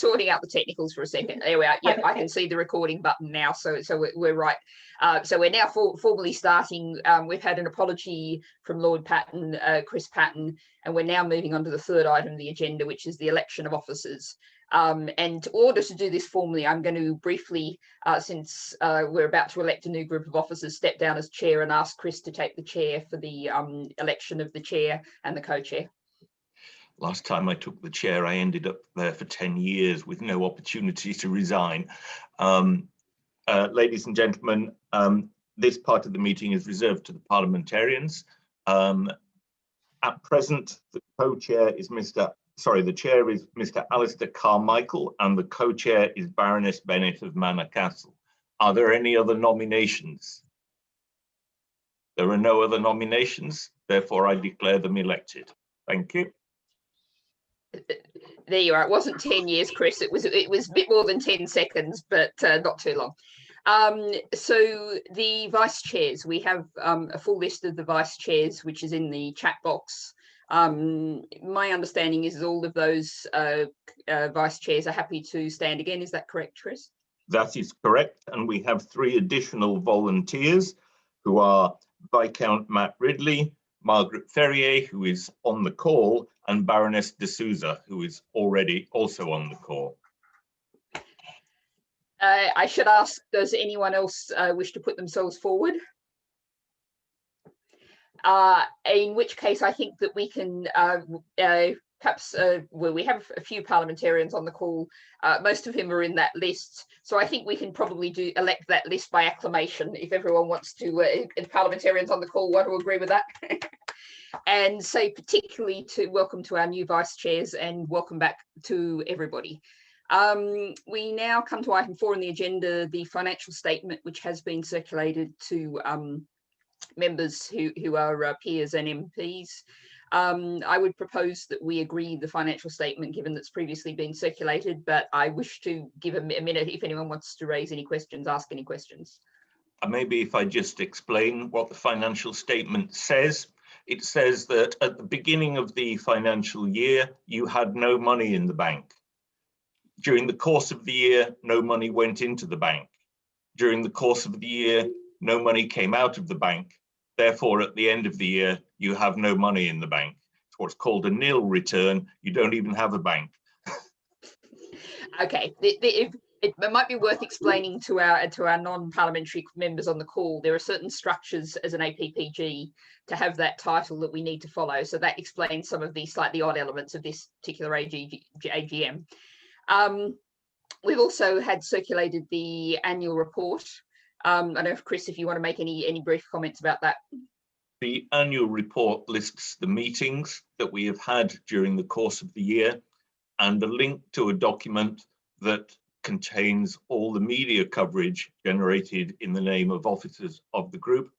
sorting out the technicals for a second. There we are. Yep, I can see the recording button now. So we're right. So we're now formally starting. We've had an apology from Lord Patton, Chris Patton, and we're now moving on to the third item of the agenda, which is the election of officers. And in order to do this formally, I'm going to briefly, since we're about to elect a new group of officers, step down as chair and ask Chris to take the chair for the election of the chair and the co-chair. Last time I took the chair, I ended up there for 10 years with no opportunity to resign. Ladies and gentlemen, this part of the meeting is reserved to the parliamentarians. At present, the co-chair is the chair is Mr. Alistair Carmichael, and the co-chair is Baroness Bennett of Manor Castle. Are there any other nominations? There are no other nominations, therefore I declare them elected. Thank you. There you are. It wasn't 10 years, Chris. It was a bit more than 10 seconds, but not too long. So the vice chairs, we have a full list of the vice chairs, which is in the chat box. My understanding is all of those vice chairs are happy to stand again. Is that correct, Chris? That is correct. And we have 3 additional volunteers who are Viscount Matt Ridley, Margaret Ferrier, who is on the call, and Baroness Dsouza, who is already also on the call. I should ask, does anyone else wish to put themselves forward? In which case, I think that we can perhaps, well, we have a few parliamentarians on the call. Most of them are in that list. So I think we can probably elect that list by acclamation if everyone wants to, if parliamentarians on the call want to agree with that. And say particularly to welcome to our new vice chairs and welcome back to everybody. We now come to item 4 on the agenda, the financial statement, which has been circulated to members who are peers and MPs. I would propose that we agree the financial statement, given that's previously been circulated, but I wish to give a minute if anyone wants to raise any questions, ask any questions. Maybe if I just explain what the financial statement says. It says that at the beginning of the financial year, you had no money in the bank. During the course of the year, no money went into the bank. During the course of the year, no money came out of the bank. Therefore, at the end of the year, you have no money in the bank. It's what's called a nil return. You don't even have a bank. Okay, it might be worth explaining to our non-parliamentary members on the call. There are certain structures as an APPG to have that title that we need to follow. So that explains some of the slightly odd elements of this particular AGM. We've also had circulated the annual report. I don't know if Chris, if you want to make any brief comments about that. The annual report lists the meetings that we have had during the course of the year and a link to a document that contains all the media coverage generated in the name of officers of the group.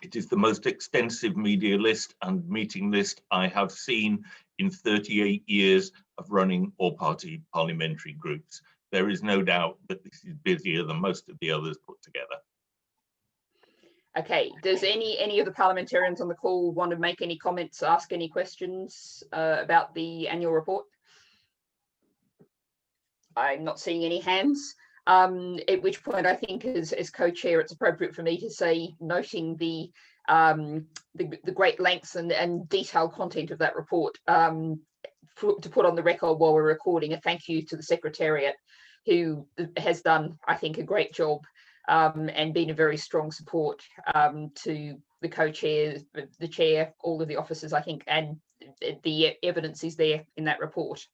It is the most extensive media list and meeting list I have seen in 38 years of running all-party parliamentary groups. There is no doubt that this is busier than most of the others put together. Okay, does any of the parliamentarians on the call want to make any comments, ask any questions about the annual report? I'm not seeing any hands, at which point I think as co-chair, it's appropriate for me to say, noting the great length and detailed content of that report, to put on the record while we're recording, a thank you to the Secretariat, who has done, I think, a great job and been a very strong support to the co-chair, the chair, all of the officers, I think, and the evidence is there in that report.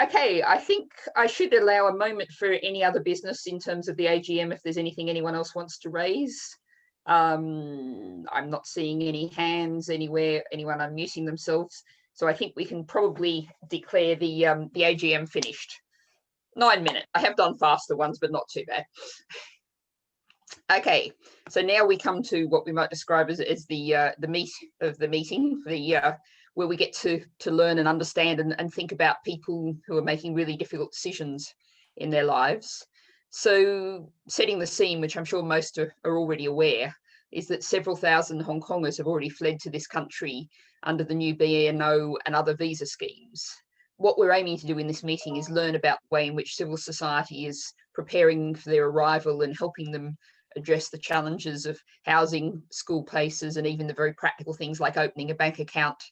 Okay, I think I should allow a moment for any other business in terms of the AGM, if there's anything anyone else wants to raise. I'm not seeing any hands anywhere, anyone unmuting themselves. So I think we can probably declare the AGM finished. 9 minutes. I have done faster ones, but not too bad. Okay, so now we come to what we might describe as the meat of the meeting, where we get to learn and understand and think about people who are making really difficult decisions in their lives. So setting the scene, which I'm sure most are already aware, is that several thousand Hong Kongers have already fled to this country under the new BNO and other visa schemes. what we're aiming to do in this meeting is learn about the way in which civil society is preparing for their arrival and helping them address the challenges of housing, school places, and even the very practical things like opening a bank account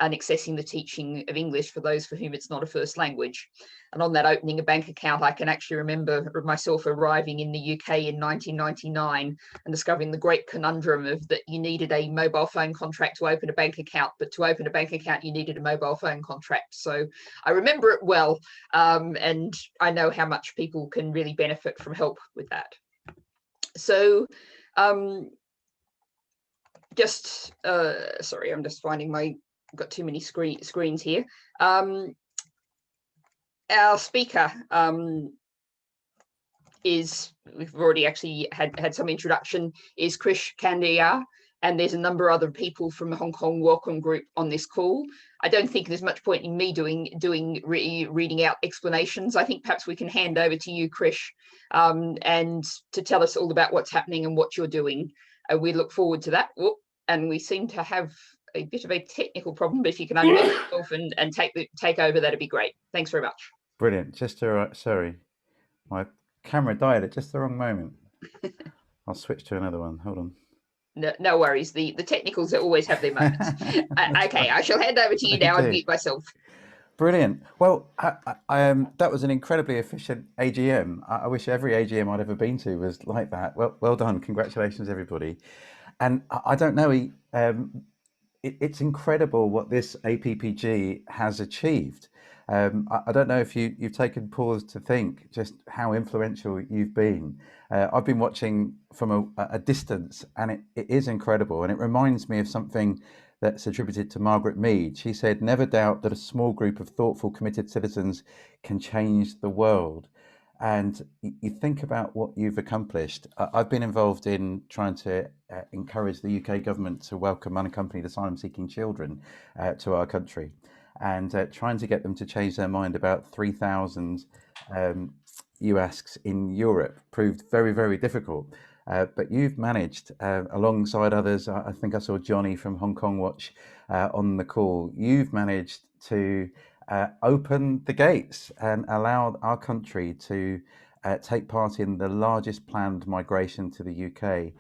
and accessing the teaching of English for those for whom it's not a first language. And on that opening a bank account, I can actually remember myself arriving in the UK in 1999 and discovering the great conundrum of that you needed a mobile phone contract to open a bank account, but to open a bank account, you needed a mobile phone contract. So I remember it well, and I know how much people can really benefit from help with that. So sorry, I'm just finding I've got too many screens here. Our speaker we've already actually had some introduction, is Krish Kandiah, and there's a number of other people from the Hong Kong Welcome Group on this call. I don't think there's much point in me reading out explanations. I think perhaps we can hand over to you, Krish, and to tell us all about what's happening and what you're doing. We look forward to that. And we seem to have a bit of a technical problem, but if you can unmute yourself and take over, that'd be great. Thanks very much. Brilliant. Sorry, my camera died at just the wrong moment. I'll switch to another one. Hold on. No worries. The technicals always have their moments. Okay, I shall hand over to you now and mute myself. Brilliant. Well, that was an incredibly efficient AGM. I wish every AGM I'd ever been to was like that. Well done. Congratulations, everybody. And I don't know, it's incredible what this APPG has achieved. I don't know if you've taken pause to think just how influential you've been. I've been watching from a distance, and it is incredible. And it reminds me of something that's attributed to Margaret Mead. She said, "Never doubt that a small group of thoughtful, committed citizens can change the world." And you think about what you've accomplished. I've been involved in trying to encourage the UK government to welcome unaccompanied asylum-seeking children to our country, and trying to get them to change their mind about 3,000 UASCs in Europe proved very, very difficult. But you've managed, alongside others, I think I saw Johnny from Hong Kong Watch on the call, you've managed to open the gates and allow our country to take part in the largest planned migration to the UK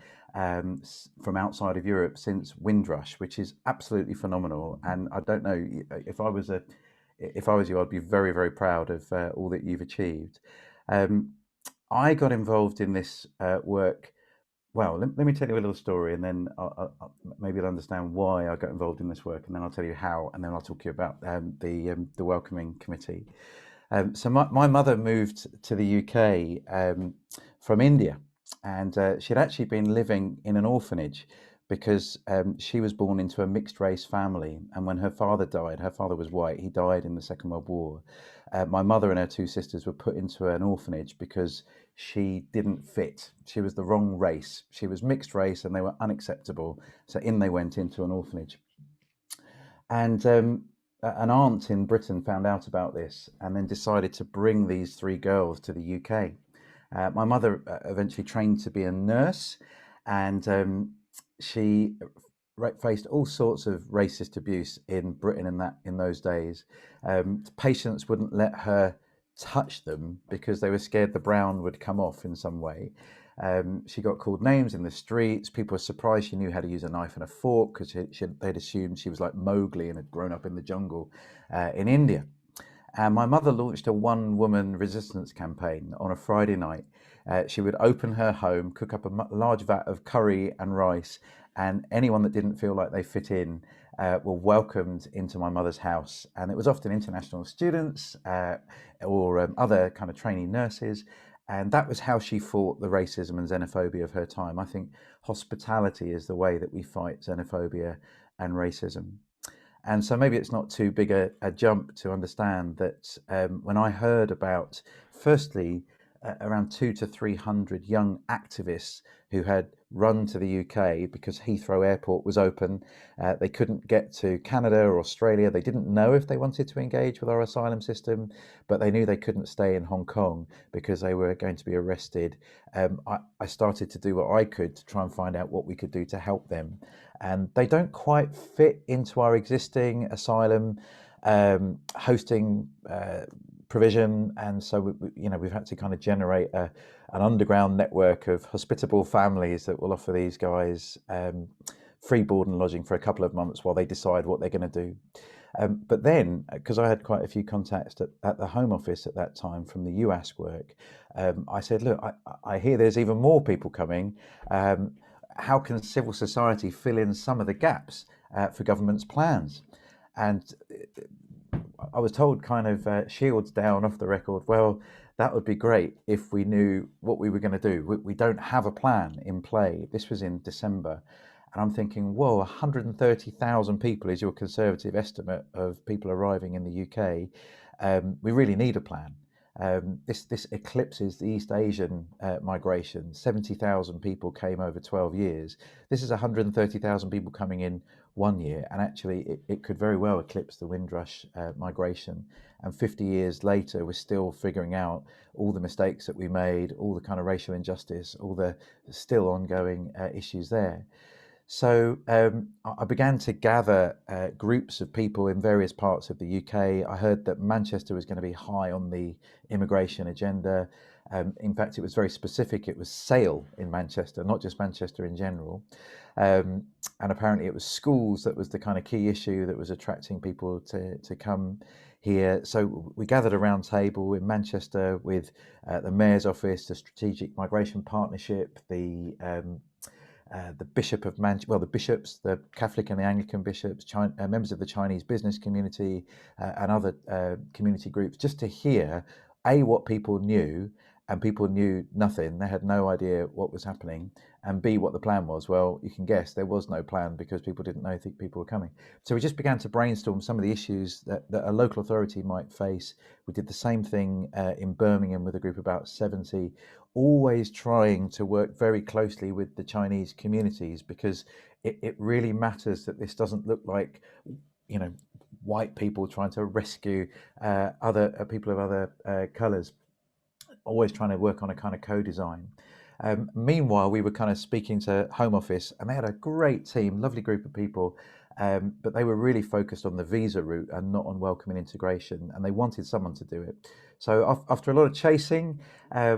from outside of Europe since Windrush, which is absolutely phenomenal. And I don't know, if I was you, I'd be very, very proud of all that you've achieved. I got involved in this work. Well, let me tell you a little story, and then maybe you'll understand why I got involved in this work, and then I'll tell you how, and then I'll talk to you about the Welcoming Committee. So my mother moved to the UK from India, and she'd actually been living in an orphanage because she was born into a mixed race family, and when her father died, her father was white, he died in the Second World War. My mother and her two sisters were put into an orphanage because she didn't fit. She was the wrong race. She was mixed race and they were unacceptable. So in they went into an orphanage. And an aunt in Britain found out about this and then decided to bring these three girls to the UK. My mother eventually trained to be a nurse, and she faced all sorts of racist abuse in Britain in those days. Patients wouldn't let her touch them because they were scared the brown would come off in some way. She got called names in the streets. People were surprised she knew how to use a knife and a fork because they'd assumed she was like Mowgli and had grown up in the jungle in India. And my mother launched a one-woman resistance campaign on a Friday night. She would open her home, cook up a large vat of curry and rice, and anyone that didn't feel like they fit in were welcomed into my mother's house. And it was often international students or other kind of trainee nurses. And that was how she fought the racism and xenophobia of her time. I think hospitality is the way that we fight xenophobia and racism. And so maybe it's not too big a jump to understand that when I heard about, firstly, around 200 to 300 young activists who had run to the UK because Heathrow Airport was open. They couldn't get to Canada or Australia. They didn't know if they wanted to engage with our asylum system, but they knew they couldn't stay in Hong Kong because they were going to be arrested. I started to do what I could to try and find out what we could do to help them. And they don't quite fit into our existing asylum hosting provision, and so we've had to kind of generate an underground network of hospitable families that will offer these guys free board and lodging for a couple of months while they decide what they're going to do. But then, because I had quite a few contacts at the Home Office at that time from the UASC work, I said, look, I hear there's even more people coming. How can civil society fill in some of the gaps for government's plans? And I was told, kind of shields down off the record, well, that would be great if we knew what we were going to do. We don't have a plan in play. This was in December. And I'm thinking, whoa, 130,000 people is your conservative estimate of people arriving in the UK. We really need a plan. This eclipses the East Asian migration. 70,000 people came over 12 years. This is 130,000 people coming in 1 year, and actually it could very well eclipse the Windrush migration. And 50 years later, we're still figuring out all the mistakes that we made, all the kind of racial injustice, all the still ongoing issues there. So I began to gather groups of people in various parts of the UK. I heard that Manchester was going to be high on the immigration agenda. In fact, it was very specific. It was Sale in Manchester, not just Manchester in general. And apparently it was schools that was the kind of key issue that was attracting people to come here. So we gathered a round table in Manchester with the Mayor's Office, the Strategic Migration Partnership, the Bishop of Manchester, the bishops, the Catholic and the Anglican bishops, members of the Chinese business community, and other community groups, just to hear what people knew, and people knew nothing. They had no idea what was happening, and B, what the plan was. Well, you can guess there was no plan because people didn't know people were coming. So we just began to brainstorm some of the issues that a local authority might face. We did the same thing in Birmingham with a group of about 70, always trying to work very closely with the Chinese communities, because it really matters that this doesn't look like, white people trying to rescue other people of other colours. Always trying to work on a kind of co-design. Meanwhile, we were kind of speaking to Home Office, and they had a great team, lovely group of people, but they were really focused on the visa route and not on welcome and integration, and they wanted someone to do it. So after a lot of chasing,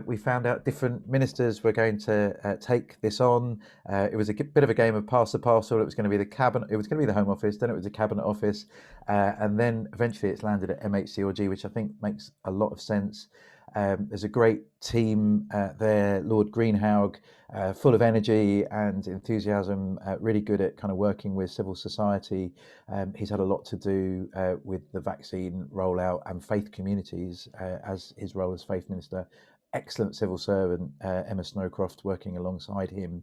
we found out different ministers were going to take this on. It was a bit of a game of pass the parcel. It was going to be the cabinet. It was going to be the Home Office. Then it was the Cabinet Office, and then eventually it's landed at MHCLG, which I think makes a lot of sense. There's a great team there, Lord Greenhalgh, full of energy and enthusiasm, really good at kind of working with civil society. He's had a lot to do with the vaccine rollout and faith communities as his role as Faith Minister. Excellent civil servant, Emma Snowcroft, working alongside him.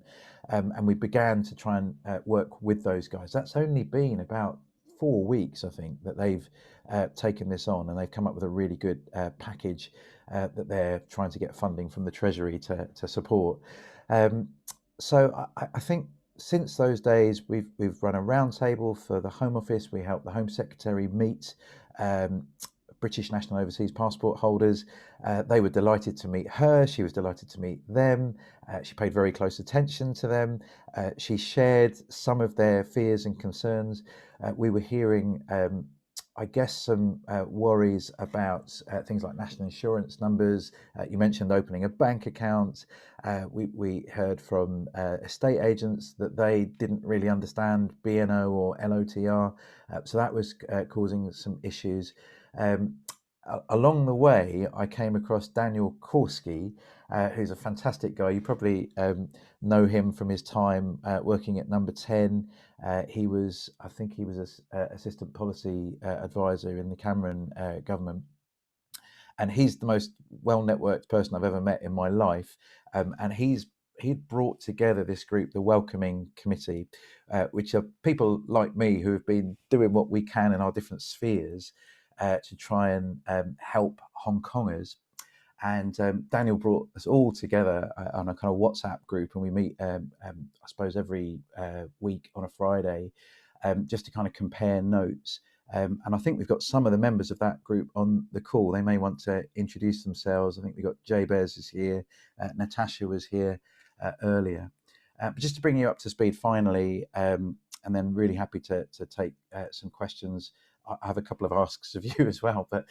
And we began to try and work with those guys. That's only been about 4 weeks, I think, that they've taken this on, and they've come up with a really good package that they're trying to get funding from the Treasury to support. So I think since those days, we've run a roundtable for the Home Office. We helped the Home Secretary meet British national overseas passport holders. They were delighted to meet her. She was delighted to meet them. She paid very close attention to them. She shared some of their fears and concerns. We were hearing, I guess, some worries about things like national insurance numbers. You mentioned opening a bank account. We heard from estate agents that they didn't really understand BNO or LOTR. So that was causing some issues. Along the way, I came across Daniel Korski, who's a fantastic guy. You probably know him from his time working at Number 10. I think he was an assistant policy advisor in the Cameron government. And he's the most well-networked person I've ever met in my life. And he'd brought together this group, the Welcoming Committee, which are people like me who have been doing what we can in our different spheres to try and help Hongkongers. And Daniel brought us all together on a kind of WhatsApp group, and we meet, I suppose, every week on a Friday, just to kind of compare notes. And I think we've got some of the members of that group on the call. They may want to introduce themselves. I think we've got Jabez is here, Natashia was here earlier. But just to bring you up to speed finally, and then really happy to take some questions I have a couple of asks of you as well. But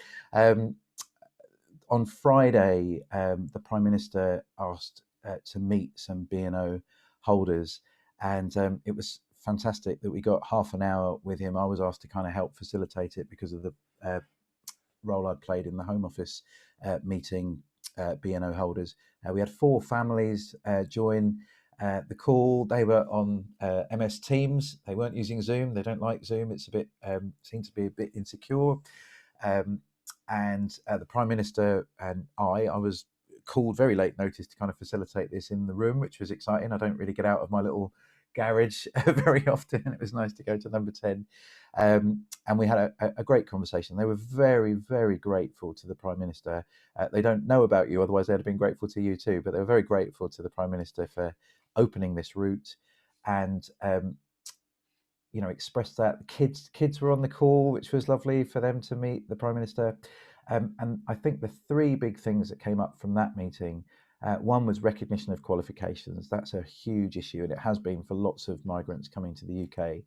on Friday, the Prime Minister asked to meet some B&O holders, and it was fantastic that we got half an hour with him. I was asked to kind of help facilitate it because of the role I'd played in the Home Office meeting B&O holders. We had 4 families join the call. They were on MS Teams. They weren't using Zoom. They don't like Zoom. It's a bit seemed to be a bit insecure. And the Prime Minister and I was called very late notice to kind of facilitate this in the room, which was exciting. I don't really get out of my little garage very often. It was nice to go to number 10. And we had a great conversation. They were very, very grateful to the Prime Minister. They don't know about you, otherwise they'd have been grateful to you too, but they were very grateful to the Prime Minister for opening this route and expressed that. The kids were on the call, which was lovely for them to meet the Prime Minister. And I think the 3 big things that came up from that meeting, one was recognition of qualifications. That's a huge issue, and it has been for lots of migrants coming to the UK.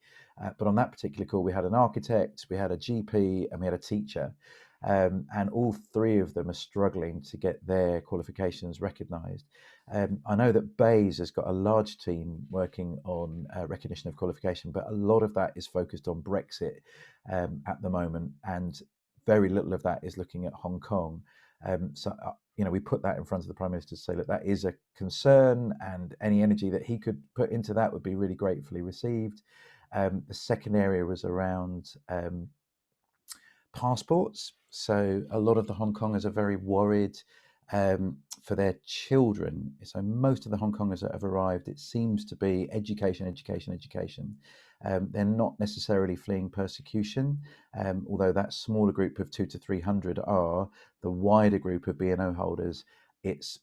But on that particular call, we had an architect, we had a GP, and we had a teacher. And all 3 of them are struggling to get their qualifications recognised. I know that Bays has got a large team working on recognition of qualification, but a lot of that is focused on Brexit at the moment, and very little of that is looking at Hong Kong. We put that in front of the Prime Minister to say, look, that is a concern, and any energy that he could put into that would be really gratefully received. The second area was around passports. So a lot of the Hong Kongers are very worried for their children. So most of the Hong Kongers that have arrived, it seems to be education. They're not necessarily fleeing persecution, although that smaller group of 200 to 300 are. The wider group of B&O holders, it's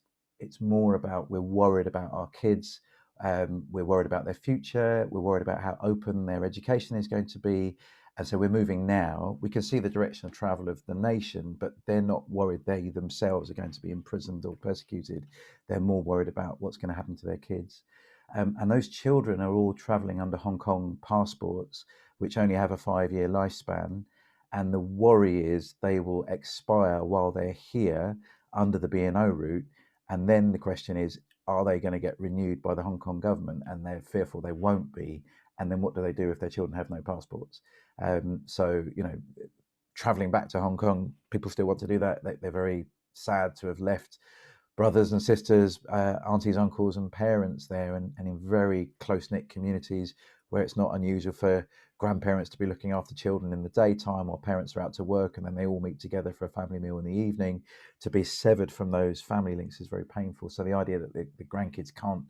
more about, we're worried about our kids, we're worried about their future, we're worried about how open their education is going to be. And so we're moving now. We can see the direction of travel of the nation, but they're not worried they themselves are going to be imprisoned or persecuted. They're more worried about what's going to happen to their kids. And those children are all travelling under Hong Kong passports, which only have a 5-year lifespan. And the worry is they will expire while they're here under the B&O route. And then the question is, are they going to get renewed by the Hong Kong government? And they're fearful they won't be. And then what do they do if their children have no passports? Traveling back to Hong Kong, people still want to do that. They're very sad to have left brothers and sisters, aunties, uncles, and parents there, and in very close-knit communities where it's not unusual for grandparents to be looking after children in the daytime while parents are out to work, and then they all meet together for a family meal in the evening. To be severed from those family links is very painful. So the idea that the grandkids can't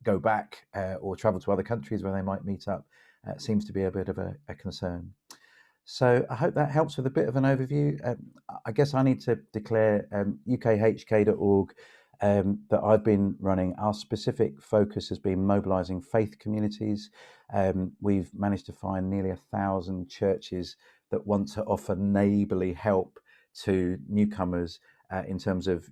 go back or travel to other countries where they might meet up seems to be a bit of a concern. So I hope that helps with a bit of an overview. I guess I need to declare ukhk.org that I've been running. Our specific focus has been mobilising faith communities. We've managed to find nearly 1,000 churches that want to offer neighbourly help to newcomers in terms of,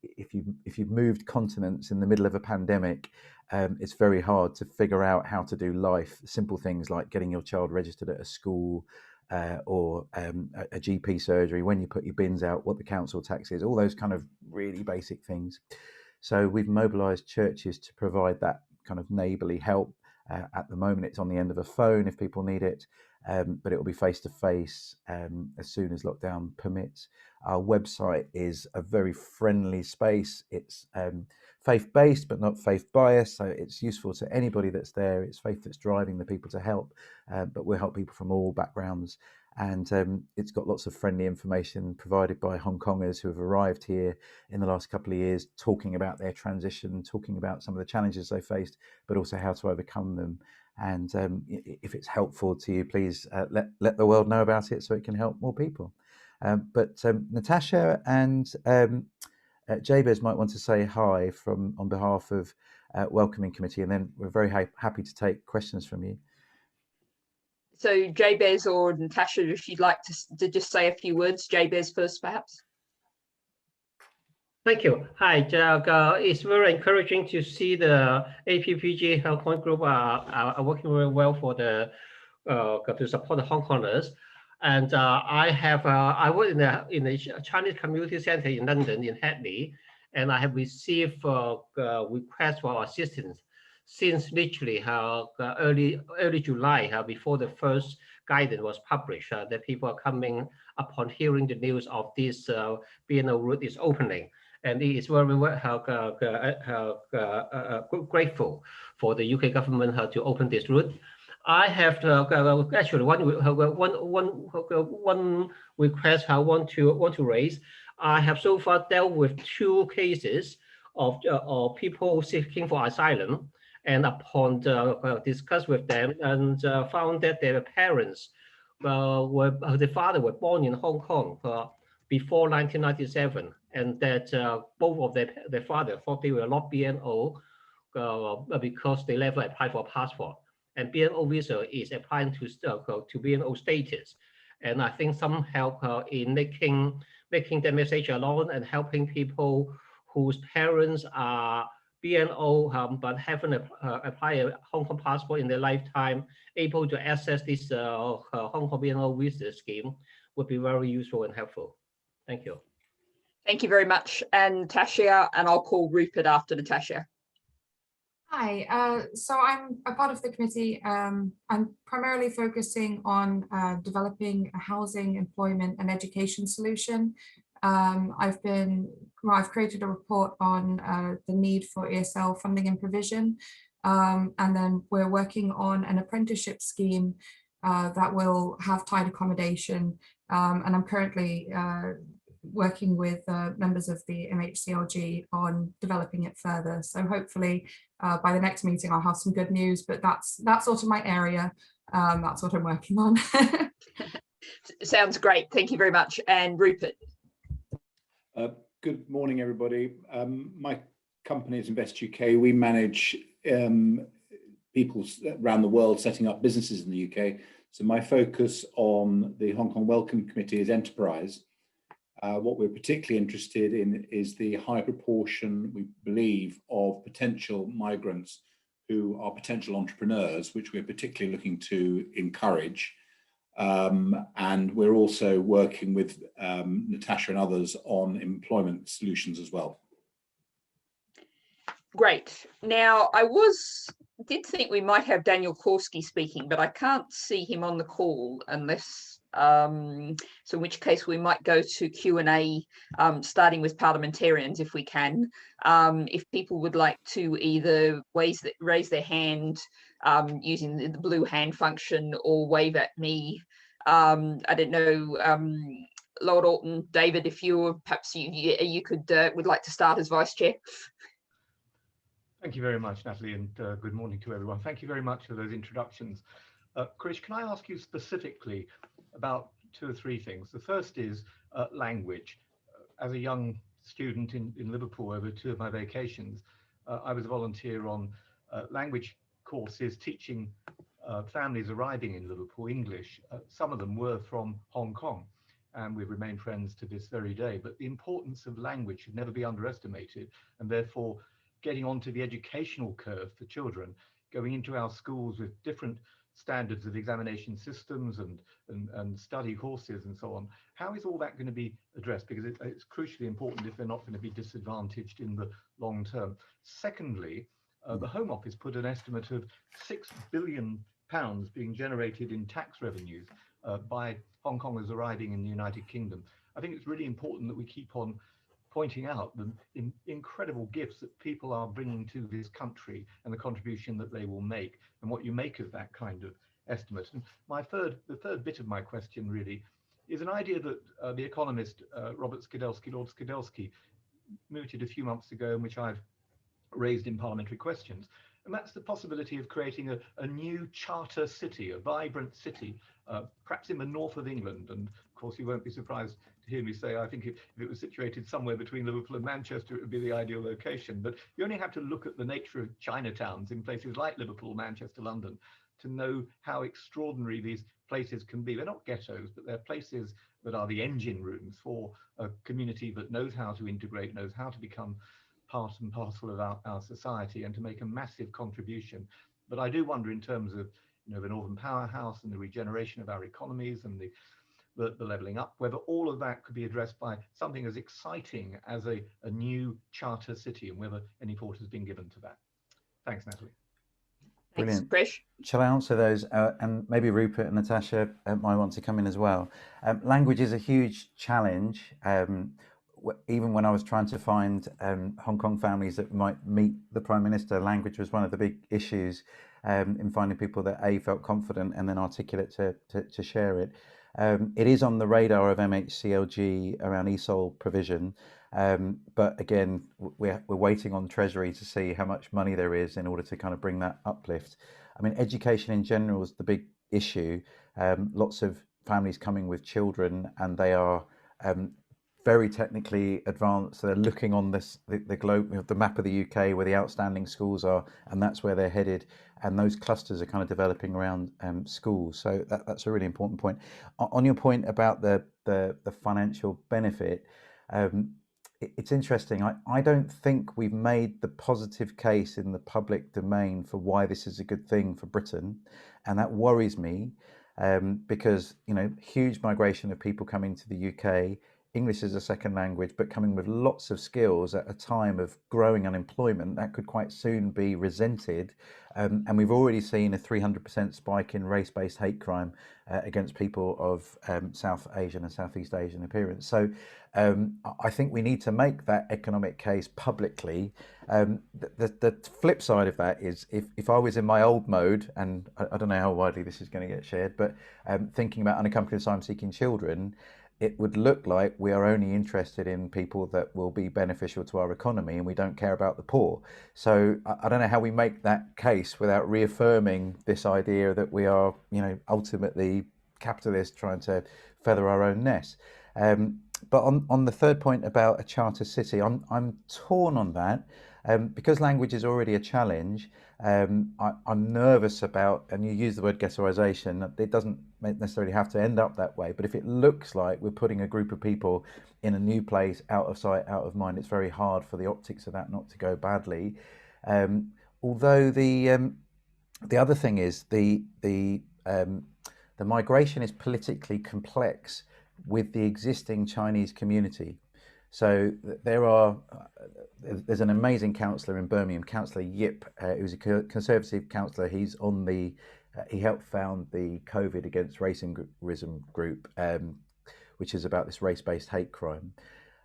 if you've moved continents in the middle of a pandemic, it's very hard to figure out how to do life. Simple things like getting your child registered at a school or a GP surgery, when you put your bins out, what the council tax is, all those kind of really basic things. So we've mobilised churches to provide that kind of neighbourly help. At the moment, it's on the end of a phone if people need it, but it will be face-to-face as soon as lockdown permits. Our website is a very friendly space. It's faith-based, but not faith-biased, so it's useful to anybody that's there. It's faith that's driving the people to help, but we'll help people from all backgrounds. And it's got lots of friendly information provided by Hongkongers who have arrived here in the last couple of years, talking about their transition, talking about some of the challenges they faced, but also how to overcome them. And if it's helpful to you, please let the world know about it so it can help more people. But Natashia and Jabez might want to say hi on behalf of Welcoming Committee, and then we're very happy to take questions from you. So Jabez or Natashia, if you'd like to just say a few words. Jabez first, perhaps. Thank you. Hi, Jack. It's very encouraging to see the APPG Hong Kong group are working very well for to support the Hongkongers. And I work in the Chinese Community Center in London, in Hackney, and I have received requests for assistance since literally early July, before the first guidance was published, that people are coming upon hearing the news of this BNO route is opening. And it is very grateful for the UK government to open this route. I have actually one request I want to raise. I have so far dealt with 2 cases of people seeking for asylum, and upon discuss with them and found that their parents the father were born in Hong Kong before 1997, and that both of their father thought they were not BNO because they never applied for a passport. And BNO visa is applying to BNO status. And I think some help in making the message alone and helping people whose parents are BNO but haven't applied a Hong Kong passport in their lifetime, able to access this Hong Kong BNO visa scheme would be very useful and helpful. Thank you. Thank you very much. And Natashia, and I'll call Rupert after Natashia. Hi, so I'm a part of the committee. I'm primarily focusing on developing a housing, employment and education solution. I've created a report on the need for ESL funding and provision. And then we're working on an apprenticeship scheme that will have tied accommodation. And I'm currently working with members of the MHCLG on developing it further. So hopefully by the next meeting I'll have some good news, but that's sort of my area. That's what I'm working on. Sounds great. Thank you very much. And Rupert. Good morning, everybody. My company is Invest UK. We manage people around the world setting up businesses in the UK. So my focus on the Hong Kong Welcome Committee is enterprise. What we're particularly interested in is the high proportion, we believe, of potential migrants who are potential entrepreneurs, which we're particularly looking to encourage. And we're also working with Natashia and others on employment solutions as well. Great. Now, did think we might have Daniel Korski speaking, but I can't see him on the call unless, so in which case we might go to Q&A, starting with parliamentarians if we can. If people would like to either raise their hand using the blue hand function or wave at me. I don't know, Lord Alton, David, if you perhaps you could would like to start as Vice Chair. Thank you very much, Natalie, and good morning to everyone. Thank you very much for those introductions. Krish, can I ask you specifically about 2 or 3 things? The first is language. As a young student in Liverpool over 2 of my vacations, I was a volunteer on language courses teaching families arriving in Liverpool English. Some of them were from Hong Kong, and we've remained friends to this very day. But the importance of language should never be underestimated, and therefore getting onto the educational curve for children, going into our schools with different standards of examination systems and study courses and so on. How is all that going to be addressed? Because it's crucially important if they're not going to be disadvantaged in the long term. Secondly, the Home Office put an estimate of £6 billion being generated in tax revenues by Hong Kongers arriving in the United Kingdom. I think it's really important that we keep on pointing out the incredible gifts that people are bringing to this country and the contribution that they will make, and what you make of that kind of estimate. And the third bit of my question really is an idea that the economist Lord Skidelsky mooted a few months ago, and which I've raised in parliamentary questions, and that's the possibility of creating a new charter city, a vibrant city, perhaps in the north of England. And of course, you won't be surprised to hear me say, I think if it was situated somewhere between Liverpool and Manchester, it would be the ideal location. But you only have to look at the nature of Chinatowns in places like Liverpool, Manchester, London, to know how extraordinary these places can be. They're not ghettos, but they're places that are the engine rooms for a community that knows how to integrate, knows how to become part and parcel of our society, and to make a massive contribution. But I do wonder, in terms of the Northern Powerhouse and the regeneration of our economies and the the levelling up, whether all of that could be addressed by something as exciting as a new charter city, and whether any thought has been given to that. Thanks, Natalie. Thanks, Brilliant. Krish. Shall I answer those? And maybe Rupert and Natasha might want to come in as well. Language is a huge challenge. Even when I was trying to find Hong Kong families that might meet the Prime Minister, language was one of the big issues in finding people that felt confident and then articulate to share it. It is on the radar of MHCLG around ESOL provision, but again, we're waiting on Treasury to see how much money there is in order to kind of bring that uplift. I mean, education in general is the big issue. Lots of families coming with children, and they are very technically advanced. So they're looking on the globe, the map of the UK, where the outstanding schools are, and that's where they're headed. And those clusters are kind of developing around schools. So that's a really important point. On your point about the financial benefit, it's interesting. I don't think we've made the positive case in the public domain for why this is a good thing for Britain, and that worries me because, you know, huge migration of people coming to the UK. English is a second language, but coming with lots of skills at a time of growing unemployment, that could quite soon be resented. And we've already seen a 300% spike in race-based hate crime against people of South Asian and Southeast Asian appearance. So I think we need to make that economic case publicly. The flip side of that is if I was in my old mode, and I don't know how widely this is going to get shared, but thinking about unaccompanied asylum-seeking children, it would look like we are only interested in people that will be beneficial to our economy, and we don't care about the poor. So I don't know how we make that case without reaffirming this idea that we are, you know, ultimately capitalists trying to feather our own nest. But on the third point about a charter city, I'm torn on that. Because language is already a challenge, I'm nervous about, and you use the word ghettoisation, it doesn't necessarily have to end up that way, but if it looks like we're putting a group of people in a new place, out of sight, out of mind, it's very hard for the optics of that not to go badly. Although the other thing is the migration is politically complex with the existing Chinese community. So there's an amazing councillor in Birmingham, Councillor Yip, who's a Conservative councillor. He's on he helped found the COVID Against Racism group, which is about this race-based hate crime.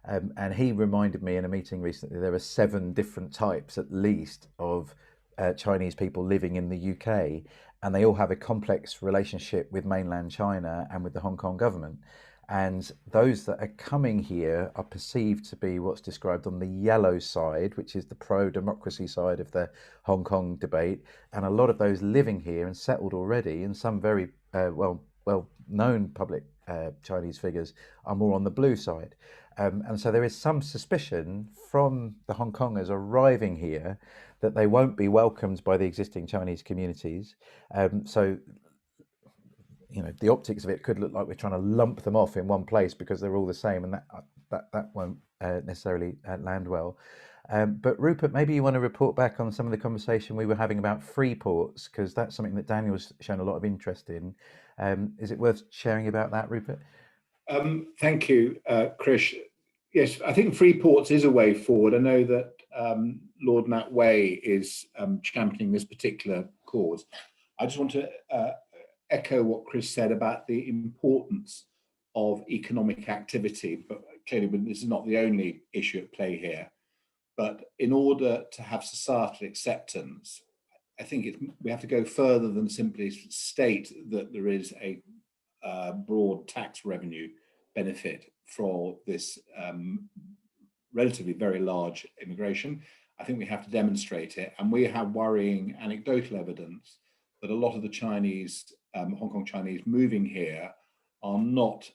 And he reminded me in a meeting recently, there are 7 different types at least of Chinese people living in the UK, and they all have a complex relationship with mainland China and with the Hong Kong government. And those that are coming here are perceived to be what's described on the yellow side, which is the pro-democracy side of the Hong Kong debate. And a lot of those living here and settled already, and some very well-known public Chinese figures are more on the blue side. And so there is some suspicion from the Hong Kongers arriving here that they won't be welcomed by the existing Chinese communities. So, you know, the optics of it could look like we're trying to lump them off in one place because they're all the same, and that won't necessarily land well. But Rupert, maybe you want to report back on some of the conversation we were having about free ports, because that's something that Daniel's shown a lot of interest in. Is it worth sharing about that, Rupert? Thank you, Krish. Yes, I think free ports is a way forward. I know that Lord Nat Wei is championing this particular cause. I just want to echo what Chris said about the importance of economic activity, but clearly this is not the only issue at play here. But in order to have societal acceptance, I think we have to go further than simply state that there is a broad tax revenue benefit for this relatively very large immigration. I think we have to demonstrate it, and we have worrying anecdotal evidence that a lot of the Chinese, Hong Kong Chinese moving here are not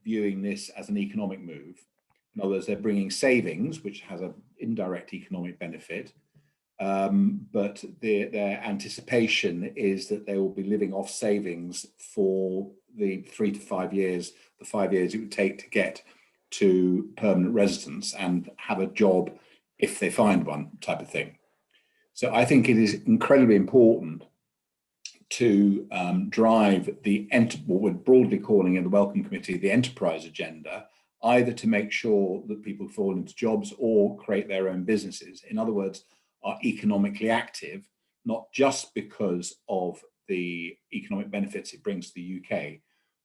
viewing this as an economic move. In other words, they're bringing savings, which has an indirect economic benefit, but their anticipation is that they will be living off savings for the 3 to 5 years, the 5 years it would take to get to permanent residence and have a job if they find one, type of thing. So I think it is incredibly important to drive what we're broadly calling in the Welcome Committee the enterprise agenda, either to make sure that people fall into jobs or create their own businesses. In other words, are economically active, not just because of the economic benefits it brings to the UK,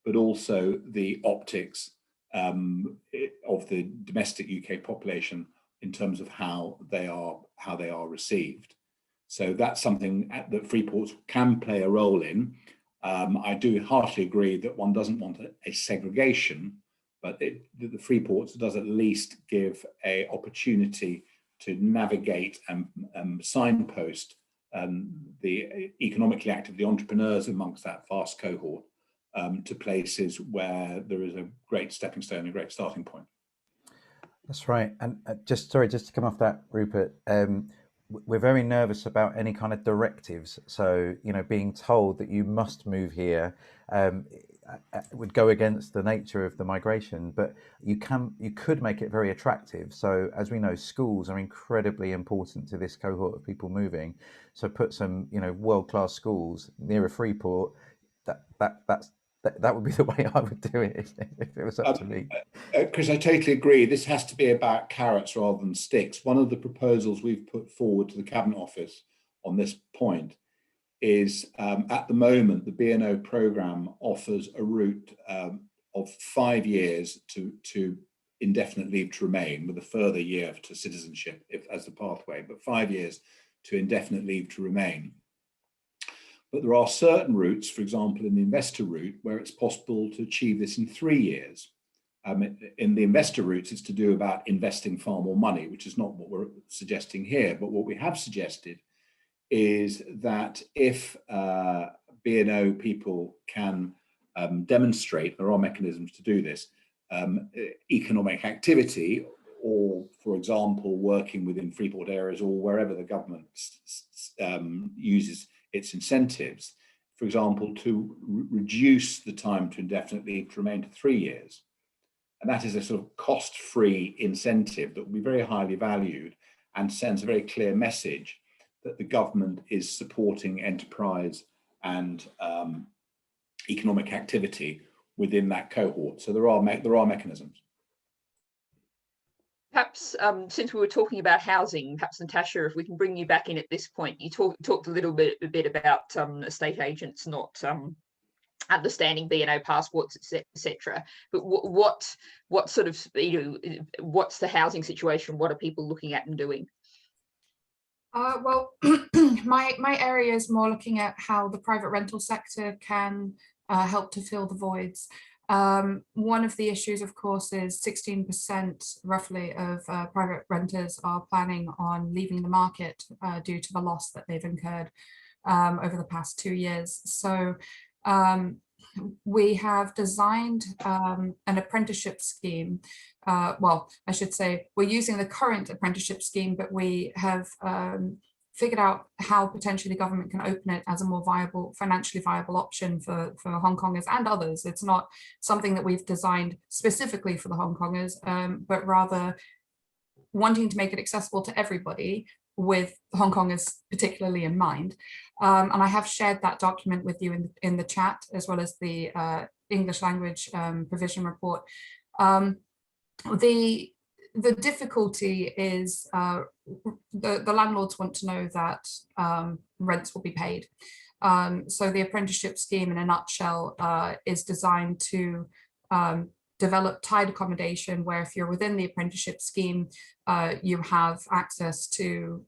but also the optics of the domestic UK population in terms of how they are received. So that's something that free ports can play a role in. I do heartily agree that one doesn't want a segregation, but the free ports does at least give an opportunity to navigate and signpost the economically active, the entrepreneurs amongst that vast cohort, to places where there is a great stepping stone, a great starting point. That's right. And just to come off that, Rupert, we're very nervous about any kind of directives. So, being told that you must move here would go against the nature of the migration, but you could make it very attractive. So as we know, schools are incredibly important to this cohort of people moving. So put some, world-class schools near a free port. That would be the way I would do it if it was up to me. Chris, I totally agree. This has to be about carrots rather than sticks. One of the proposals we've put forward to the Cabinet Office on this point is at the moment, the B&O programme offers a route of 5 years to indefinite leave to remain, with a further year to citizenship as the pathway, but 5 years to indefinite leave to remain. But there are certain routes, for example, in the investor route, where it's possible to achieve this in 3 years. In the investor routes, it's to do about investing far more money, which is not what we're suggesting here. But what we have suggested is that if B&O people can demonstrate, there are mechanisms to do this, economic activity, or, for example, working within freeport areas or wherever the government uses its incentives, for example, to reduce the time to indefinite leave to remain to 3 years. And that is a sort of cost-free incentive that will be very highly valued and sends a very clear message that the government is supporting enterprise and economic activity within that cohort. So there are mechanisms. Perhaps since we were talking about housing, perhaps Natashia, if we can bring you back in at this point, you talked a little bit about estate agents not understanding B&O passports, etc. But what sort of, what's the housing situation? What are people looking at and doing? Well, my area is more looking at how the private rental sector can help to fill the voids. One of the issues, of course, is 16% roughly of private renters are planning on leaving the market due to the loss that they've incurred over the past 2 years. So we have designed an apprenticeship scheme. Well, I should say we're using the current apprenticeship scheme, but we have figured out how potentially the government can open it as a more viable, financially viable option for Hongkongers and others. It's not something that we've designed specifically for the Hongkongers, but rather wanting to make it accessible to everybody, with Hongkongers particularly in mind. And I have shared that document with you in the chat, as well as the English language provision report. The difficulty is the landlords want to know that rents will be paid. So the apprenticeship scheme, in a nutshell, is designed to develop tied accommodation, where if you're within the apprenticeship scheme, you have access to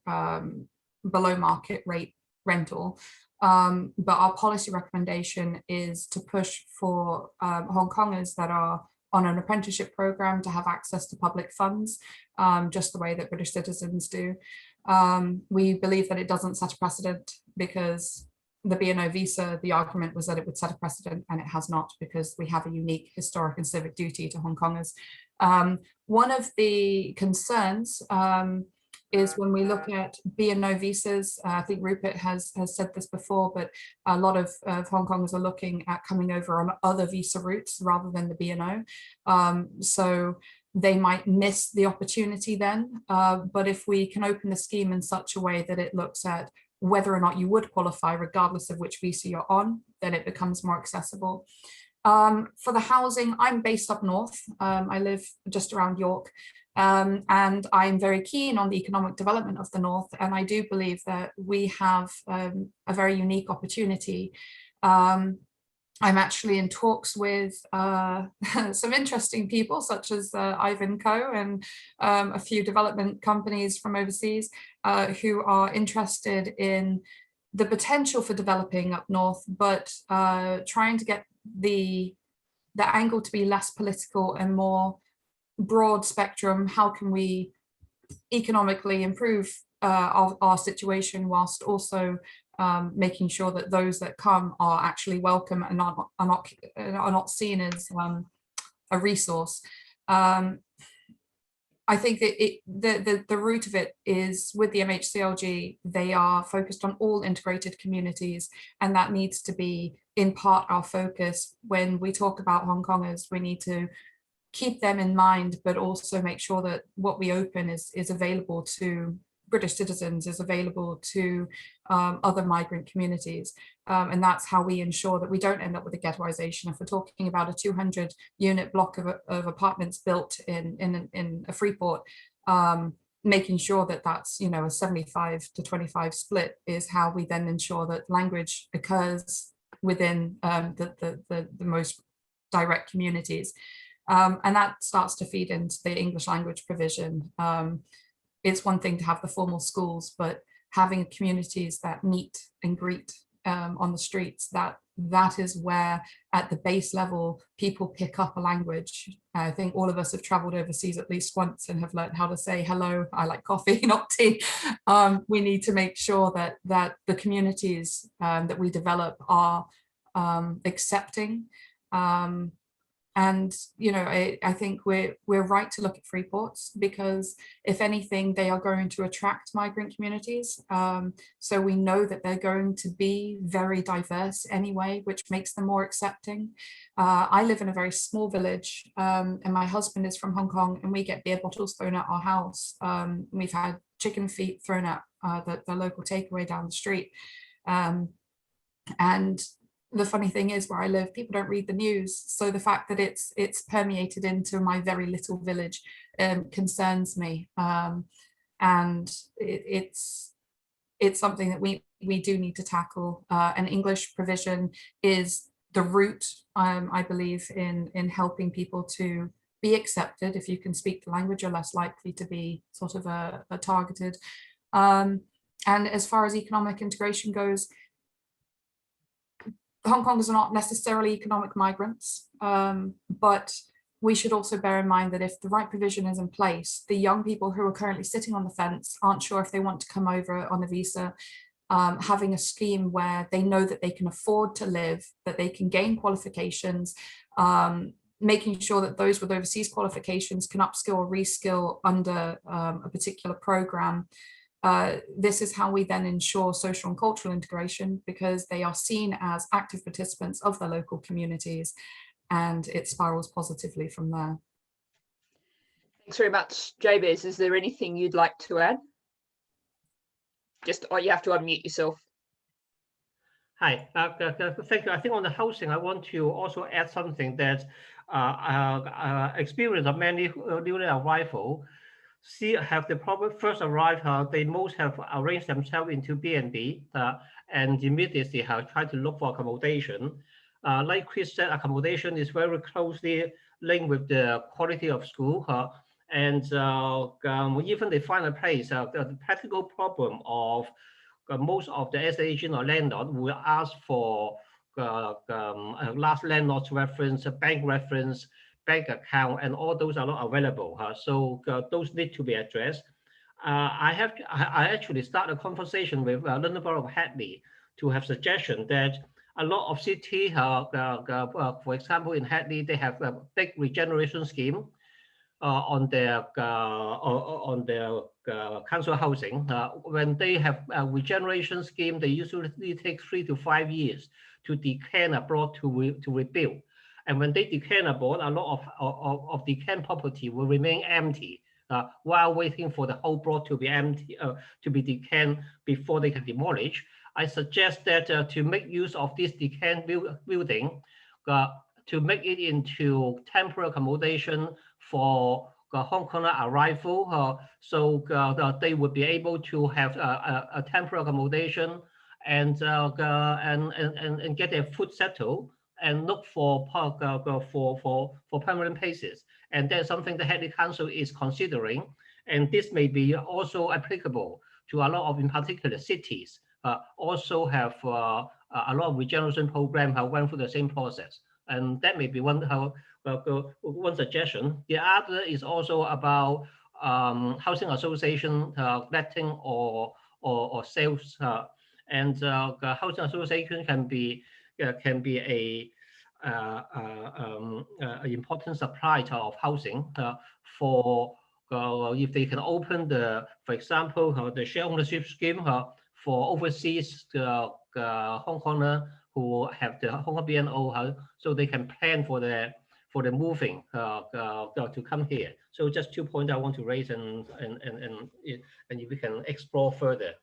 below market rate rental. But our policy recommendation is to push for Hongkongers that are on an apprenticeship program to have access to public funds, just the way that British citizens do. We believe that it doesn't set a precedent, because the B&O visa, the argument was that it would set a precedent, and it has not, because we have a unique historic and civic duty to Hongkongers. One of the concerns is when we look at B&O visas, I think Rupert has said this before, but a lot of Hongkongers are looking at coming over on other visa routes rather than the B&O. So they might miss the opportunity then. But if we can open the scheme in such a way that it looks at whether or not you would qualify, regardless of which visa you're on, then it becomes more accessible. For the housing, I'm based up north. I live just around York, and I'm very keen on the economic development of the north. And I do believe that we have a very unique opportunity. I'm actually in talks with some interesting people, such as Ivan Co. and a few development companies from overseas who are interested in the potential for developing up north, but trying to get the angle to be less political and more broad spectrum. How can we economically improve our situation whilst also making sure that those that come are actually welcome and are not seen as a resource. I think that the root of it is with the MHCLG, they are focused on all integrated communities, and that needs to be in part our focus. When we talk about Hongkongers, we need to keep them in mind, but also make sure that what we open is available to British citizens, is available to other migrant communities. And that's how we ensure that we don't end up with a ghettoization. If we're talking about a 200-unit block of apartments built in a Freeport, making sure that that's, you know, a 75-25 split is how we then ensure that language occurs within the most direct communities. And that starts to feed into the English language provision. It's one thing to have the formal schools, but having communities that meet and greet on the streets, that is where at the base level people pick up a language. I think all of us have traveled overseas at least once and have learned how to say hello, I like coffee, not tea. We need to make sure that the communities that we develop are accepting. And, you know, I think we're right to look at free ports, because if anything, they are going to attract migrant communities. So we know that they're going to be very diverse anyway, which makes them more accepting. I live in a very small village, and my husband is from Hong Kong, and we get beer bottles thrown at our house. We've had chicken feet thrown at the local takeaway down the street. And the funny thing is, where I live, people don't read the news. So the fact that it's permeated into my very little village concerns me. And it's something that we do need to tackle. And English provision is the root, I believe, in helping people to be accepted. If you can speak the language, you're less likely to be sort of a targeted. And as far as economic integration goes, Hong Kongers are not necessarily economic migrants, but we should also bear in mind that if the right provision is in place, the young people who are currently sitting on the fence aren't sure if they want to come over on a visa, having a scheme where they know that they can afford to live, that they can gain qualifications, making sure that those with overseas qualifications can upskill or reskill under a particular program. This is how we then ensure social and cultural integration, because they are seen as active participants of their local communities, and it spirals positively from there. Thanks very much, Jabez. Is there anything you'd like to add? Just, you have to unmute yourself. Hi, thank you. I think on the housing, I want to also add something that experience of many newly arrival have the problem. First arrived, they most have arranged themselves into B&B and immediately have tried to look for accommodation. Like Chris said, accommodation is very closely linked with the quality of school. And even they find a place, the practical problem of most of the estate agent or landlord will ask for last landlord's reference, bank reference, bank account, and all those are not available. So those need to be addressed. I actually started a conversation with London Borough of Hackney to have suggestion that a lot of cities, for example, in Hackney, they have a big regeneration scheme on their council housing. When they have a regeneration scheme, they usually take 3 to 5 years to decant abroad to rebuild. And when they decant abroad, a lot of decant property will remain empty while waiting for the whole block to be empty, to be decant before they can demolish. I suggest that to make use of this decant building, to make it into temporary accommodation for Hong Konger arrival, so they would be able to have a temporary accommodation and get their foot settled and look for permanent places. And that's something the Headley Council is considering. And this may be also applicable to a lot of, in particular, cities. Also have a lot of regeneration programs have went through the same process. And that may be one suggestion. The other is also about housing association letting or sales. And the housing association can be a important supply of housing for if they can open for example, the share ownership scheme for overseas Hong Konger who have the Hong Kong BNO, so they can plan for the moving to come here. So just 2 points I want to raise, and if we can explore further.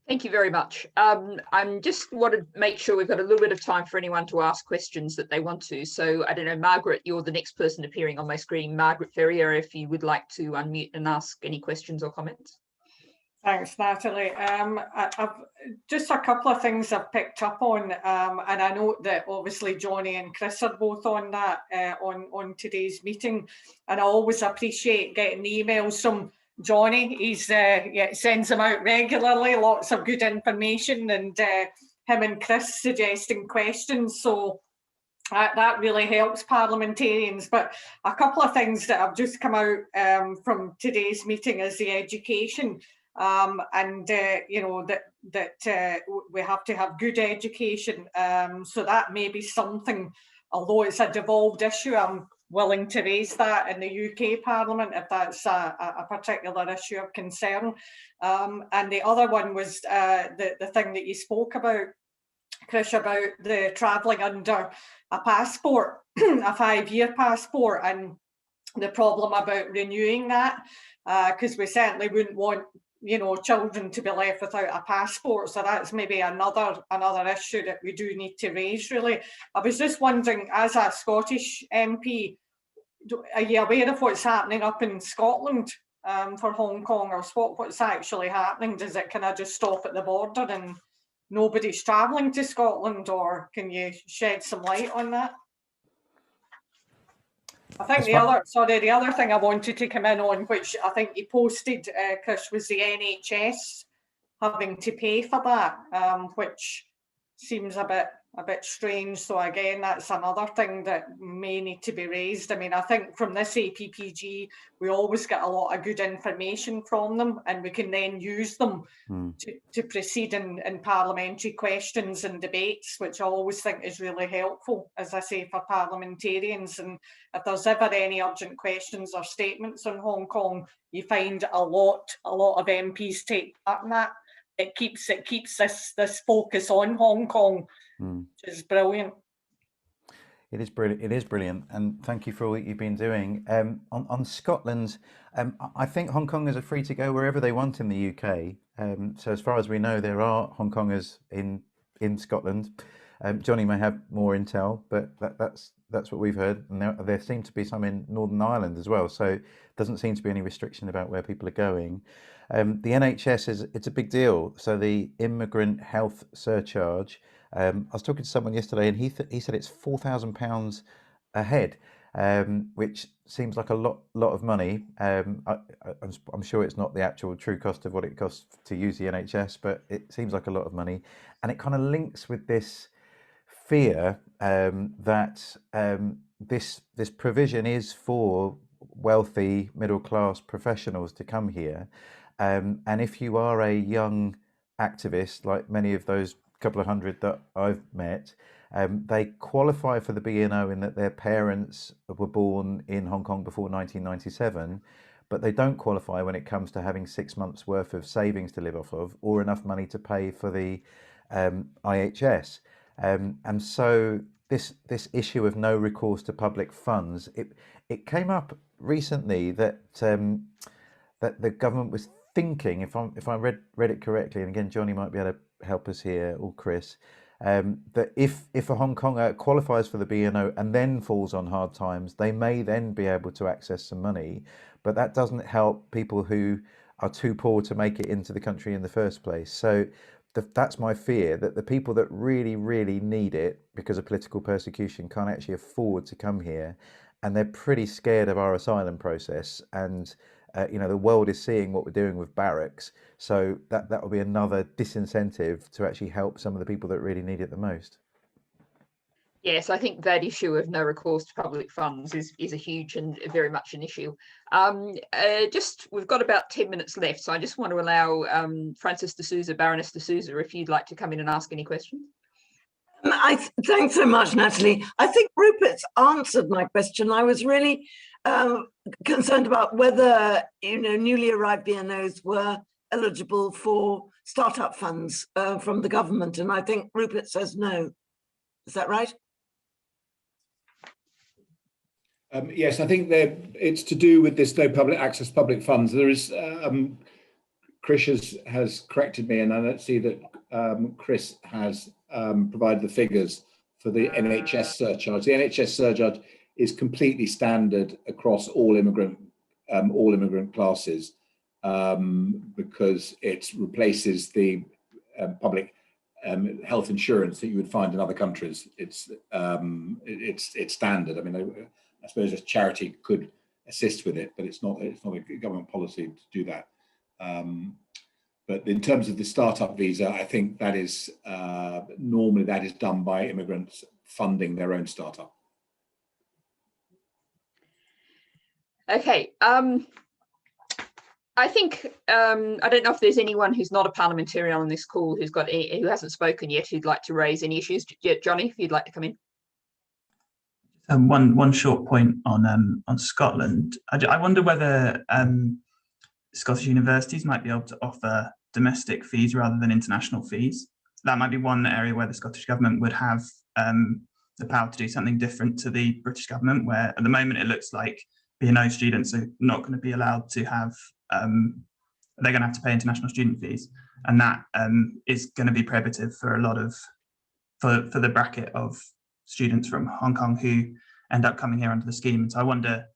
Thank you very much. I'm just want to make sure we've got a little bit of time for anyone to ask questions that they want to. So I don't know, Margaret, you're the next person appearing on my screen. Margaret Ferrier, if you would like to unmute and ask any questions or comments. Thanks, Natalie. I've just a couple of things I've picked up on, and I note that obviously Johnny and Chris are both on that on today's meeting, and I always appreciate getting the emails from Johnny. He's sends them out regularly, lots of good information, and him and Chris suggesting questions. So that really helps parliamentarians. But a couple of things that have just come out from today's meeting is the education. You know, that we have to have good education. So that may be something, although it's a devolved issue, I'm willing to raise that in the UK Parliament if that's a particular issue of concern. And the other one was the thing that you spoke about, Krish, about the travelling under a passport, a 5-year passport, and the problem about renewing that, because we certainly wouldn't want, you know, children to be left without a passport. So that's maybe another issue that we do need to raise, really. I was just wondering, as a Scottish MP, are you aware of what's happening up in Scotland for Hong Kongers? What's actually happening? Does it kind of just stop at the border and nobody's travelling to Scotland, or can you shed some light on that? I think the other thing I wanted to come in on, which I think you posted, Krish, was the NHS having to pay for that, which seems a bit strange. So again, that's another thing that may need to be raised. I mean, I think from this APPG, we always get a lot of good information from them, and we can then use them to proceed in parliamentary questions and debates, which I always think is really helpful, as I say, for parliamentarians. And if there's ever any urgent questions or statements on Hong Kong, you find a lot of MPs take part in that. It keeps this focus on Hong Kong, which is brilliant. It is brilliant. It is brilliant, and thank you for all that you've been doing. On Scotland, I think Hong Kongers are free to go wherever they want in the UK. So as far as we know, there are Hong Kongers in Scotland. Johnny may have more intel, but that's what we've heard. And there seem to be some in Northern Ireland as well. So it doesn't seem to be any restriction about where people are going. The NHS it's a big deal. So the immigrant health surcharge. I was talking to someone yesterday, and he said it's £4,000 a head, which seems like a lot of money. I'm sure it's not the actual true cost of what it costs to use the NHS, but it seems like a lot of money, and it kind of links with this fear that this provision is for wealthy middle class professionals to come here, and if you are a young activist, like many of those couple of hundred that I've met, they qualify for the BNO in that their parents were born in Hong Kong before 1997, but they don't qualify when it comes to having 6 months worth of savings to live off of, or enough money to pay for the And so this issue of no recourse to public funds, it came up recently that that the government was thinking, if I read it correctly, and again Johnny might be able to help us here, or Chris, that if a Hong Konger qualifies for the BNO and then falls on hard times, they may then be able to access some money, but that doesn't help people who are too poor to make it into the country in the first place. So that's my fear, that the people that really, really need it because of political persecution can't actually afford to come here, and they're pretty scared of our asylum process. And you know, the world is seeing what we're doing with barracks, so that will be another disincentive to actually help some of the people that really need it the most. Yes, I think that issue of no recourse to public funds is a huge and very much an issue. We've got about 10 minutes left, so I just want to allow Frances Dsouza, Baroness Dsouza, if you'd like to come in and ask any questions. Thanks so much, Natalie. I think Rupert's answered my question. I was really concerned about whether, you know, newly arrived BNOs were eligible for startup funds from the government, and I think Rupert says no. Is that right? Yes, I think it's to do with this no public access public funds. There is, Krish has corrected me, and I don't see that Chris has provided the figures for the NHS surcharge. The NHS surcharge is completely standard across all immigrant classes, because it replaces the public health insurance that you would find in other countries. It's standard. I mean, I suppose a charity could assist with it, but it's not a government policy to do that. But in terms of the startup visa, I think that is normally that is done by immigrants funding their own startup. Okay. I think I don't know if there's anyone who's not a parliamentarian on this call who hasn't spoken yet who'd like to raise any issues. Yeah, Johnny, if you'd like to come in. One short point on Scotland. I wonder whether Scottish universities might be able to offer domestic fees rather than international fees. That might be one area where the Scottish government would have the power to do something different to the British government, where at the moment it looks like BNO students are not going to be allowed to have, they're going to have to pay international student fees. And that is going to be prohibitive for a lot of, for the bracket of students from Hong Kong who end up coming here under the scheme. And so I wonder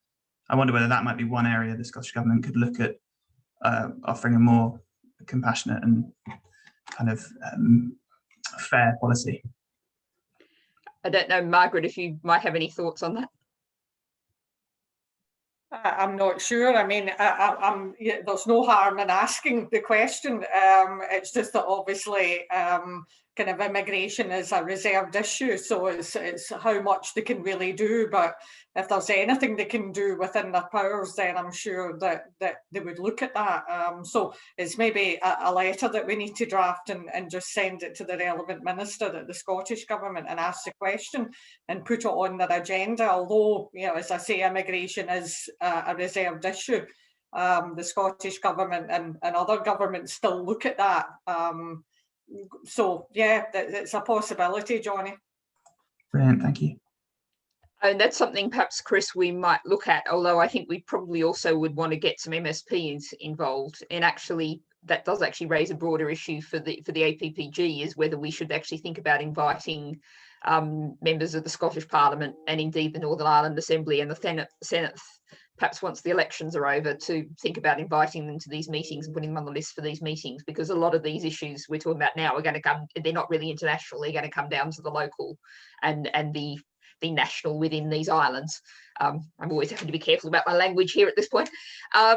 whether that might be one area the Scottish government could look at offering a more compassionate and kind of fair policy. I don't know, Margaret, if you might have any thoughts on that. I'm not sure. I mean, there's no harm in asking the question. It's just that obviously kind of immigration is a reserved issue, so it's how much they can really do. But if there's anything they can do within their powers, then I'm sure that they would look at that. So it's maybe a letter that we need to draft and just send it to the relevant minister at the Scottish government and ask the question and put it on their agenda. Although, you know, as I say, immigration is a reserved issue. The Scottish government and other governments still look at that. So yeah, it's a possibility, Johnny. Brilliant, thank you. And that's something perhaps, Chris, we might look at, although I think we probably also would want to get some MSPs involved. And actually, that does actually raise a broader issue for the APPG, is whether we should actually think about inviting members of the Scottish Parliament and indeed the Northern Ireland Assembly and the Senate, perhaps once the elections are over, to think about inviting them to these meetings and putting them on the list for these meetings, because a lot of these issues we're talking about now are going to come, they're not really international, they're going to come down to the local and the national within these islands. I'm always having to be careful about my language here at this point. I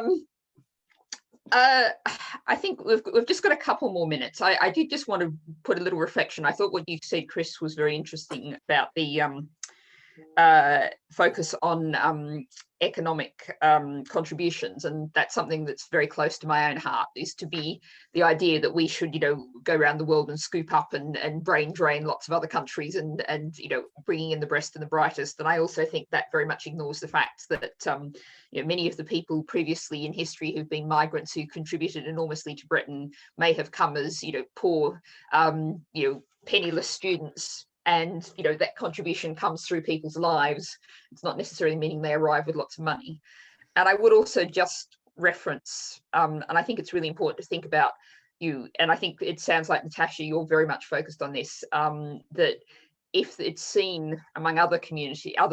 think we've just got a couple more minutes. I did just want to put a little reflection. I thought what you said, Chris, was very interesting about the focus on economic contributions, and that's something that's very close to my own heart, is to be the idea that we should, you know, go around the world and scoop up and brain drain lots of other countries and you know, bringing in the best and the brightest. And I also think that very much ignores the fact that you know, many of the people previously in history who've been migrants who contributed enormously to Britain may have come as, you know, poor, you know, penniless students and that contribution comes through people's lives. It's not necessarily meaning they arrive with lots of money. And I would also just reference, and I think it's really important to think about you, and I think it sounds like, Natashia, you're very much focused on this, that if it's seen among other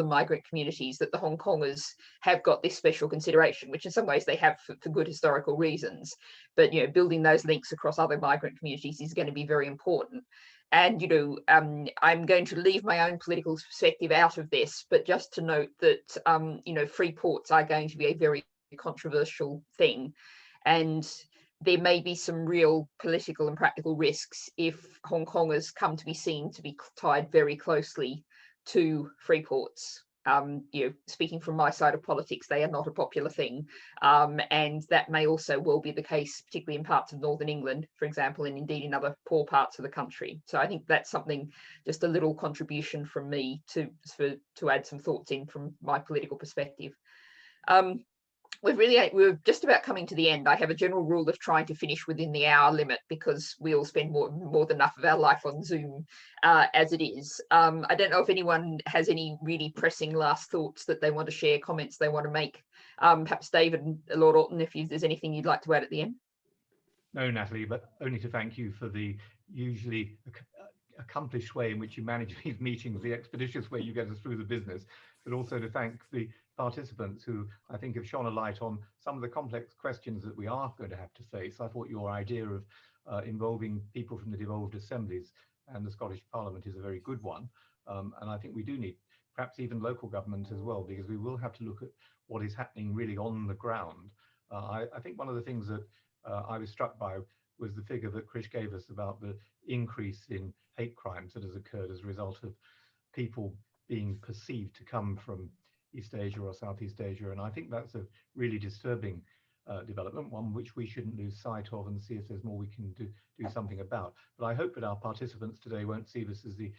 migrant communities, that the Hong Kongers have got this special consideration, which in some ways they have for good historical reasons, but building those links across other migrant communities is going to be very important. And I'm going to leave my own political perspective out of this, but just to note that free ports are going to be a very controversial thing, and there may be some real political and practical risks if Hong Kongers come to be seen to be tied very closely to free ports. Speaking from my side of politics, they are not a popular thing. And that may also well be the case, particularly in parts of Northern England, for example, and indeed in other poor parts of the country. So I think that's something, just a little contribution from me to add some thoughts in from my political perspective. We're just about coming to the end. I have a general rule of trying to finish within the hour limit, because we all spend more than enough of our life on Zoom as it is. I don't know if anyone has any really pressing last thoughts that they want to share, comments they want to make. Perhaps David and Lord Alton, if there's anything you'd like to add at the end. No, Natalie, but only to thank you for the usually accomplished way in which you manage these meetings, the expeditious way you get us through the business, but also to thank the participants who I think have shone a light on some of the complex questions that we are going to have to face. I thought your idea of involving people from the devolved assemblies and the Scottish Parliament is a very good one. And I think we do need perhaps even local government as well, because we will have to look at what is happening really on the ground. I think one of the things that I was struck by was the figure that Krish gave us about the increase in hate crimes that has occurred as a result of people being perceived to come from East Asia or Southeast Asia. And I think that's a really disturbing development, one which we shouldn't lose sight of and see if there's more we can do something about. But I hope that our participants today won't see this as the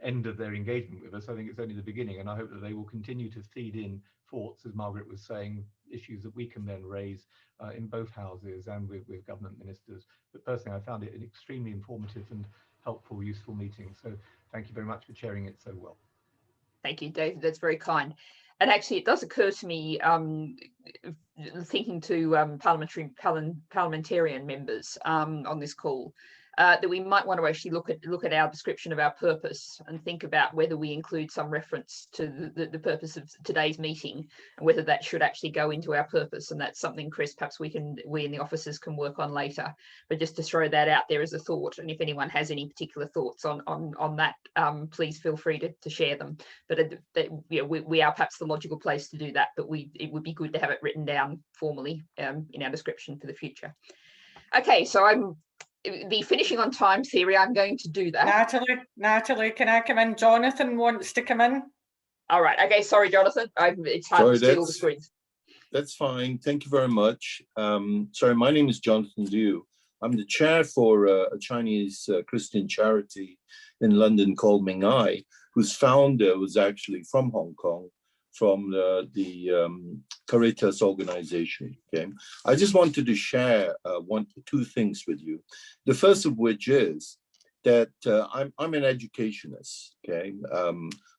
end of their engagement with us. I think it's only the beginning, and I hope that they will continue to feed in thoughts, as Margaret was saying, issues that we can then raise in both houses and with government ministers. But personally, I found it an extremely informative and helpful, useful meeting. So thank you very much for chairing it so well. Thank you, David. That's very kind. And actually, it does occur to me, thinking to parliamentarian members on this call, that we might want to actually look at our description of our purpose and think about whether we include some reference to the purpose of today's meeting, and whether that should actually go into our purpose. And that's something, Chris, perhaps we in the offices can work on later. But just to throw that out there as a thought, and if anyone has any particular thoughts on that, please feel free to share them. But we are perhaps the logical place to do that, but it would be good to have it written down formally in our description for the future. Okay, so the finishing on time theory, I'm going to do that. Natalie, can I come in? Jonathan wants to come in. All right. Okay. Sorry, Jonathan. It's hard to see all the screens. That's fine. Thank you very much. Sorry, my name is Jonathan Liu. I'm the chair for a Chinese Christian charity in London called Ming Ai, whose founder was actually from Hong Kong, from the Caritas organization. Okay, I just wanted to share two things with you. The first of which is that I'm an educationist. Okay,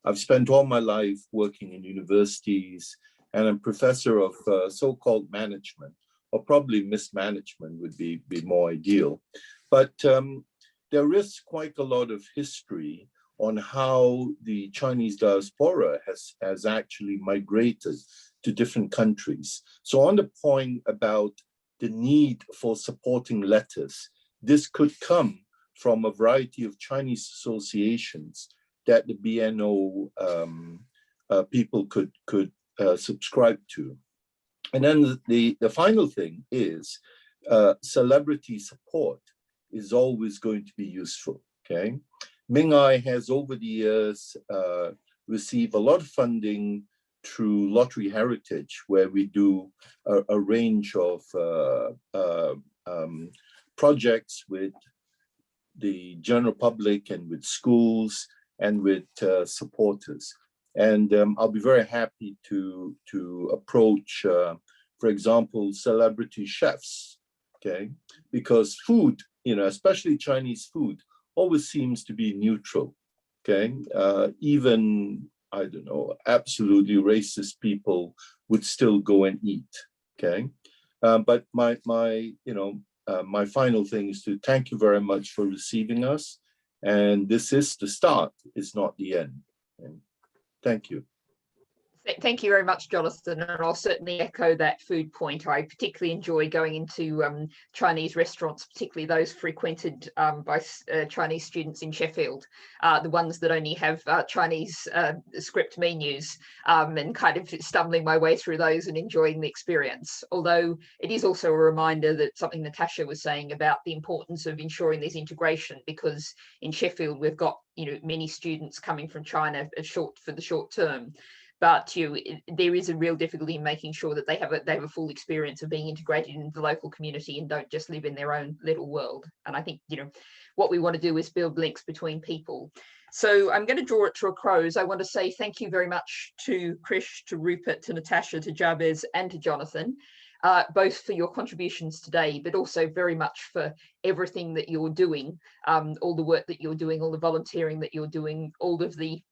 I've spent all my life working in universities, and I'm professor of so-called management, or probably mismanagement would be more ideal. But there is quite a lot of history on how the Chinese diaspora has actually migrated to different countries. So on the point about the need for supporting letters, this could come from a variety of Chinese associations that the BNO people could subscribe to. And then the final thing is celebrity support is always going to be useful, okay? Ming Ai has over the years received a lot of funding through Lottery Heritage, where we do a range of projects with the general public and with schools and with supporters. And I'll be very happy to approach, for example, celebrity chefs, okay? Because food, especially Chinese food, always seems to be neutral. okay? Even, I don't know, absolutely racist people would still go and eat, okay? But my final thing is to thank you very much for receiving us. And this is the start, it's not the end. And thank you. Thank you very much, Jonathan, and I'll certainly echo that food point. I particularly enjoy going into Chinese restaurants, particularly those frequented by Chinese students in Sheffield, the ones that only have Chinese script menus, and kind of stumbling my way through those and enjoying the experience. Although it is also a reminder that something Natashia was saying about the importance of ensuring there's integration, because in Sheffield we've got many students coming from China for the short term. But there is a real difficulty in making sure that they have a full experience of being integrated into the local community and don't just live in their own little world. And I think what we want to do is build links between people. So I'm going to draw it to a close. I want to say thank you very much to Krish, to Rupert, to Natashia, to Jabez, and to Jonathan, both for your contributions today, but also very much for everything that you're doing, all the work that you're doing, all the volunteering that you're doing, all of the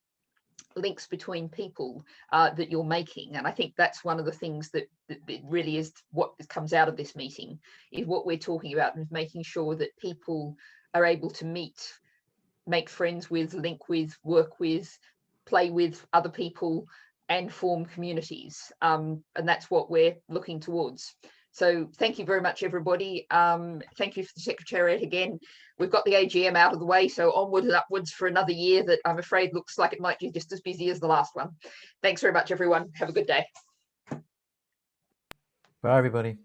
links between people that you're making. And I think that's one of the things that really is what comes out of this meeting, is what we're talking about, and making sure that people are able to meet, make friends with, link with, work with, play with other people, and form communities. And that's what we're looking towards. So thank you very much, everybody. Thank you for the Secretariat again. We've got the AGM out of the way, so onward and upwards for another year that I'm afraid looks like it might be just as busy as the last one. Thanks very much, everyone. Have a good day. Bye, everybody.